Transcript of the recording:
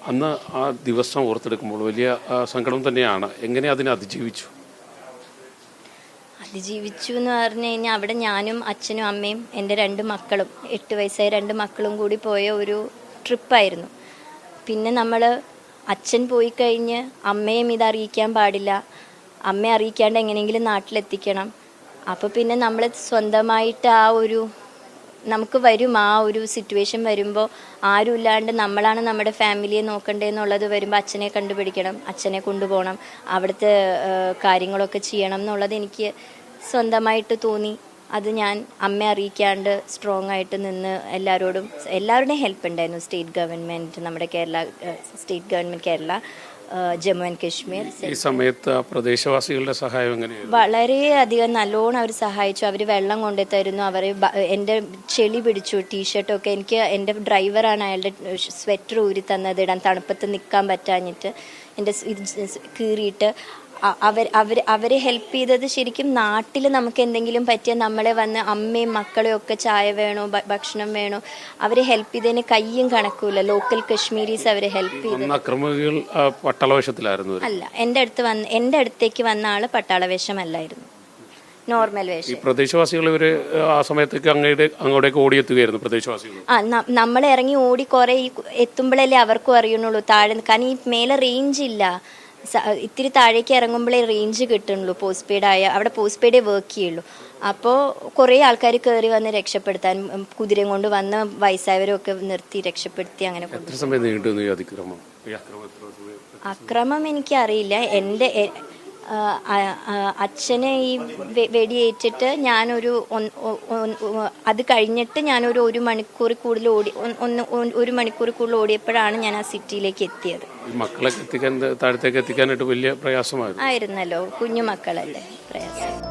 അന്ന് ആ ദിവസം ഓർത്തെടുക്കുമ്പോൾ വലിയ സങ്കടം തന്നെയാണ്. എങ്ങനെ അതിനെ അതിജീവിച്ചു? അതിജീവിച്ചു എന്ന് പറഞ്ഞു കഴിഞ്ഞാൽ അവിടെ ഞാനും അച്ഛനും അമ്മയും എൻ്റെ 2 മക്കളും 8 വയസ്സായ 2 മക്കളും കൂടി പോയ ഒരു ട്രിപ്പായിരുന്നു. പിന്നെ നമ്മൾ അച്ഛൻ പോയി കഴിഞ്ഞ് അമ്മയും ഇത് അറിയിക്കാൻ പാടില്ല, അമ്മയെ അറിയിക്കാണ്ട് എങ്ങനെയെങ്കിലും നാട്ടിലെത്തിക്കണം. അപ്പോൾ പിന്നെ നമ്മൾ സ്വന്തമായിട്ട് നമുക്ക് വരും ആ ഒരു സിറ്റുവേഷൻ വരുമ്പോൾ ആരുമില്ലാണ്ട് നമ്മളാണ് നമ്മുടെ ഫാമിലിയെ നോക്കണ്ടേന്നുള്ളത് വരുമ്പോൾ അച്ഛനെ കണ്ടുപിടിക്കണം, അച്ഛനെ കൊണ്ടുപോകണം, അവിടുത്തെ കാര്യങ്ങളൊക്കെ ചെയ്യണം എന്നുള്ളത് എനിക്ക് സ്വന്തമായിട്ട് തോന്നി. അത് ഞാൻ അമ്മയെ അറിയിക്കാണ്ട് സ്ട്രോങ് ആയിട്ട് നിന്ന് എല്ലാവരുടെയും ഹെൽപ്പ് ഉണ്ടായിരുന്നു. സ്റ്റേറ്റ് ഗവൺമെൻറ്, നമ്മുടെ state government Kerala, Jammu and Kashmir. ഈ സമയത്ത് പ്രദേശവാസികളുടെ സഹായം എങ്ങനെയായിരുന്നു? വളരെയധികം നല്ലോണം അവർ സഹായിച്ചു. അവർ വെള്ളം കൊണ്ടു തരുന്നു, അവർ എൻ്റെ ചെളി പിടിച്ചു ടീഷർട്ടൊക്കെ. എനിക്ക് എൻ്റെ ഡ്രൈവറാണ് അയാളുടെ സ്വെറ്റർ ഊരി തന്നത് ഇടാൻ, തണുപ്പത്ത് നിൽക്കാൻ പറ്റാഞ്ഞിട്ട് എൻ്റെ കീറിയിട്ട് അവരെ ഹെൽപ്പ് ചെയ്തത്. ശരിക്കും നാട്ടിൽ നമുക്ക് എന്തെങ്കിലും പറ്റിയാൽ നമ്മളെ വന്ന് അമ്മയും മക്കളെയും ഒക്കെ ചായ വേണോ ഭക്ഷണം വേണോ അവരെ ഹെൽപ്പ് ചെയ്തതിന് കയ്യും കണക്കൂല. ലോക്കൽ കശ്മീരീസ് അവരെ ഹെൽപ്പ് ചെയ്തു. അക്രമികൾ പട്ടാളവേഷത്തിലായിരുന്നു? അല്ല, എൻ്റെ അടുത്തേക്ക് വന്ന ആള് പട്ടാളവേഷമല്ലായിരുന്നു, നോർമൽ വേഷം. പ്രദേശവാസികൾ ഇവര് ആ സമയത്തേക്ക് അങ്ങോട്ടേക്ക് ഓടിയെത്തുകയായിരുന്നു പ്രദേശവാസികൾ. നമ്മൾ ഇറങ്ങി ഓടി കുറെ എത്തുമ്പോഴല്ലേ അവർക്കും അറിയണുള്ളൂ താഴെ. കാരണം ഈ മേലെ റേഞ്ച് ഇല്ല, ഇത്തിരി താഴേക്ക് ഇറങ്ങുമ്പോഴേ റേഞ്ച് കിട്ടുന്നുള്ളൂ. പോസ്റ്റ് പെയ്ഡായ അവിടെ പോസ്റ്റ് പെയ്ഡേ വർക്ക് ചെയ്യുള്ളൂ. അപ്പോൾ കുറേ ആൾക്കാർ കയറി വന്ന് രക്ഷപ്പെടുത്താൻ കുതിരയും കൊണ്ട് വന്ന് വയസ്സായവരൊക്കെ നിർത്തി രക്ഷപ്പെടുത്തി. അങ്ങനെ അക്രമം എനിക്കറിയില്ല. എൻ്റെ അച്ഛനെ ഈ വെടിയേറ്റിട്ട് ഞാനൊരു അത് കഴിഞ്ഞിട്ട് ഞാനൊരു 1 മണിക്കൂർ കൂടുതൽ ഒരു മണിക്കൂർ കൂടുതൽ ഓടിയപ്പോഴാണ് ഞാൻ ആ സിറ്റിയിലേക്ക് എത്തിയത്. മക്കളെ താഴത്തേക്ക് എത്തിക്കാനായിട്ട് വലിയ പ്രയാസമായിരുന്നല്ലോ. കുഞ്ഞു മക്കളല്ലേ, പ്രയാസം.